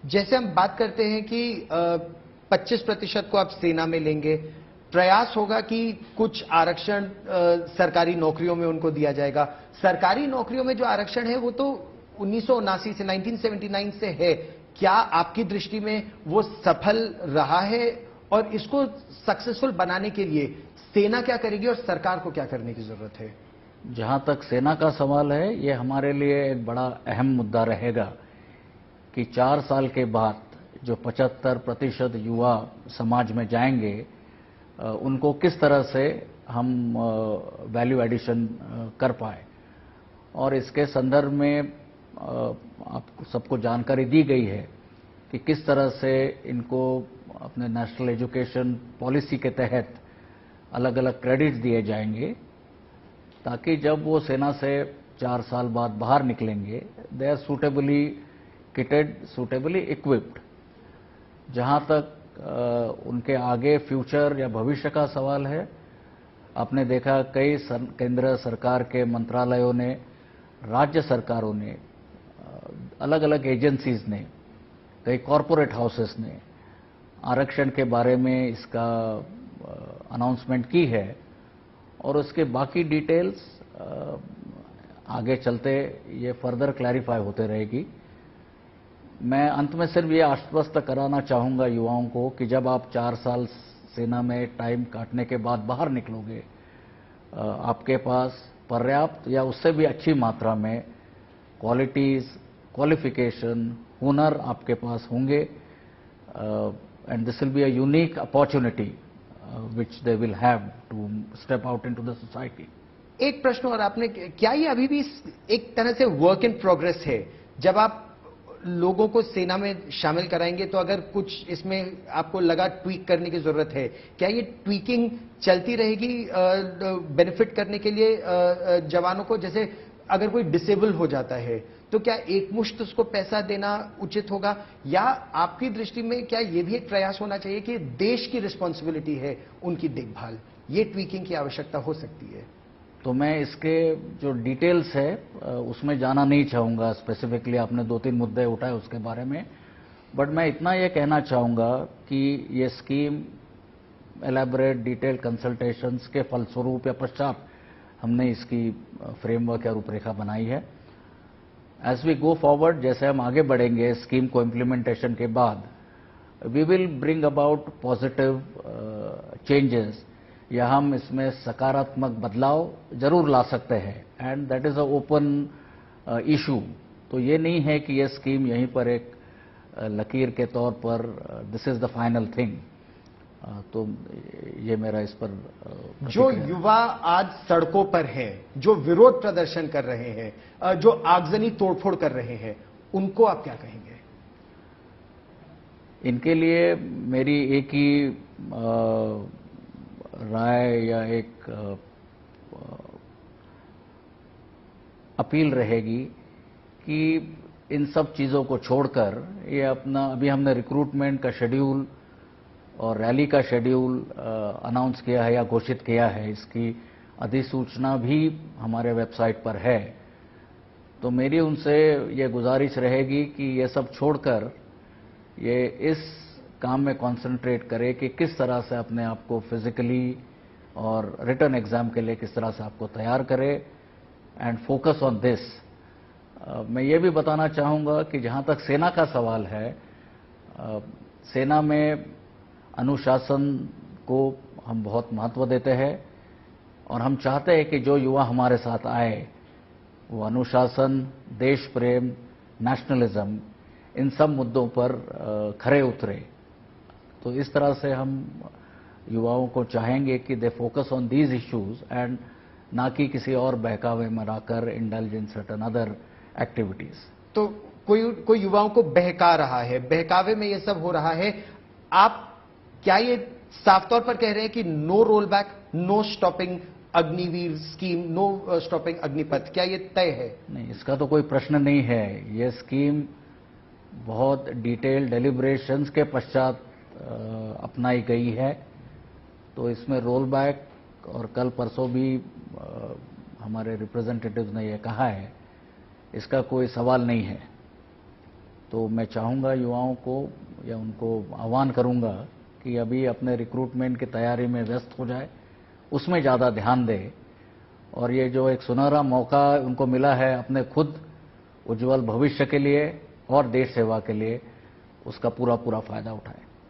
जैसे हम बात करते हैं कि 25% को आप सेना में लेंगे, प्रयास होगा कि कुछ आरक्षण सरकारी नौकरियों में उनको दिया जाएगा। सरकारी नौकरियों में जो आरक्षण है वो तो 1979 से 1979 से है। क्या आपकी दृष्टि में वो सफल रहा है, और इसको सक्सेसफुल बनाने के लिए सेना क्या करेगी और सरकार को क्या करने की जरूरत है? जहां तक सेना का सवाल है, ये हमारे लिए एक बड़ा अहम मुद्दा रहेगा कि 4 साल के बाद जो 75% युवा समाज में जाएंगे, उनको किस तरह से हम वैल्यू एडिशन कर पाए। और इसके संदर्भ में आपको सबको जानकारी दी गई है कि किस तरह से इनको अपने नेशनल एजुकेशन पॉलिसी के तहत अलग अलग क्रेडिट्स दिए जाएंगे, ताकि जब वो सेना से 4 साल बाद बाहर निकलेंगे, they are suitably kitted, suitably equipped. जहां तक उनके आगे फ्यूचर या भविष्य का सवाल है, आपने देखा कई केंद्र सरकार के मंत्रालयों ने, राज्य सरकारों ने, अलग अलग एजेंसीज ने, कई कॉरपोरेट हाउसेस ने आरक्षण के बारे में इसका अनाउंसमेंट की है, और उसके बाकी डिटेल्स आगे चलते ये फर्दर क्लैरिफाई होते रहेगी। मैं अंत में सिर्फ ये आश्वस्त कराना चाहूंगा युवाओं को कि जब आप 4 साल सेना में टाइम काटने के बाद बाहर निकलोगे, आपके पास पर्याप्त या उससे भी अच्छी मात्रा में क्वालिटीज, क्वालिफिकेशन, हुनर आपके पास होंगे, and this will be a unique opportunity which they will have to step out into the society. एक प्रश्न और आपने, क्या ये अभी भी एक तरह से वर्क इन प्रोग्रेस है? जब आप लोगों को सेना में शामिल कराएंगे तो अगर कुछ इसमें आपको लगा ट्वीक करने की जरूरत है, क्या ये ट्वीकिंग चलती रहेगी बेनिफिट करने के लिए जवानों को? जैसे अगर कोई डिसेबल हो जाता है तो क्या एक मुश्त उसको पैसा देना उचित होगा, या आपकी दृष्टि में क्या ये भी एक प्रयास होना चाहिए कि देश की रिस्पॉन्सिबिलिटी है उनकी देखभाल, ये ट्वीकिंग की आवश्यकता हो सकती है? तो मैं इसके जो डिटेल्स है उसमें जाना नहीं चाहूंगा स्पेसिफिकली। आपने 2-3 मुद्दे उठाए उसके बारे में, बट मैं इतना ये कहना चाहूंगा कि ये स्कीम एलैबोरेट डिटेल कंसल्टेशंस के फलस्वरूप या पश्चात हमने इसकी फ्रेमवर्क या रूपरेखा बनाई है। एज वी गो फॉरवर्ड, जैसे हम आगे बढ़ेंगे स्कीम को इम्प्लीमेंटेशन के बाद, we will bring about positive changes, या हम इसमें सकारात्मक बदलाव जरूर ला सकते हैं, and that is a open issue. तो ये नहीं है कि ये स्कीम यहीं पर एक लकीर के तौर पर this is the final thing. तो ये मेरा इस पर जो युवा आज सड़कों पर हैं, जो विरोध प्रदर्शन कर रहे हैं, जो आगजनी तोड़फोड़ कर रहे हैं, उनको आप क्या कहेंगे? इनके लिए मेरी एक ही राय या एक अपील रहेगी कि इन सब चीज़ों को छोड़कर ये अपना, अभी हमने रिक्रूटमेंट का शेड्यूल और रैली का शेड्यूल अनाउंस किया है या घोषित किया है, इसकी अधिसूचना भी हमारे वेबसाइट पर है। तो मेरी उनसे ये गुजारिश रहेगी कि ये सब छोड़कर ये इस काम में कंसंट्रेट करें कि किस तरह से अपने आप को फिजिकली और रिटन एग्जाम के लिए किस तरह से आपको तैयार करें, एंड फोकस ऑन दिस। मैं ये भी बताना चाहूँगा कि जहाँ तक सेना का सवाल है, सेना में अनुशासन को हम बहुत महत्व देते हैं, और हम चाहते हैं कि जो युवा हमारे साथ आए वो अनुशासन, देश प्रेम, नेशनलिज्म, इन सब मुद्दों पर खरे उतरे। तो इस तरह से हम युवाओं को चाहेंगे कि they focus on these issues, and ना कि किसी और बहकावे में आकर indulge in certain other activities. तो कोई युवाओं को बहका रहा है, बहकावे में ये सब हो रहा है, आप क्या ये साफ तौर पर कह रहे हैं कि no roll back, no stopping Agniveer scheme, no stopping Agnipath, क्या ये तय है? नहीं, इसका तो कोई प्रश्न नहीं है। ये स्कीम बहुत डिटेल डेलिब्रेशंस के पश्चात अपनाई गई है, तो इसमें रोल बैक, और कल परसों भी हमारे रिप्रेजेंटेटिव्स ने यह कहा है, इसका कोई सवाल नहीं है। तो मैं चाहूँगा युवाओं को या उनको आह्वान करूँगा कि अभी अपने रिक्रूटमेंट की तैयारी में व्यस्त हो जाए, उसमें ज़्यादा ध्यान दें और ये जो एक सुनहरा मौका उनको मिला है अपने खुद उज्जवल भविष्य के लिए और देश सेवा के लिए, उसका पूरा पूरा फायदा उठाएं।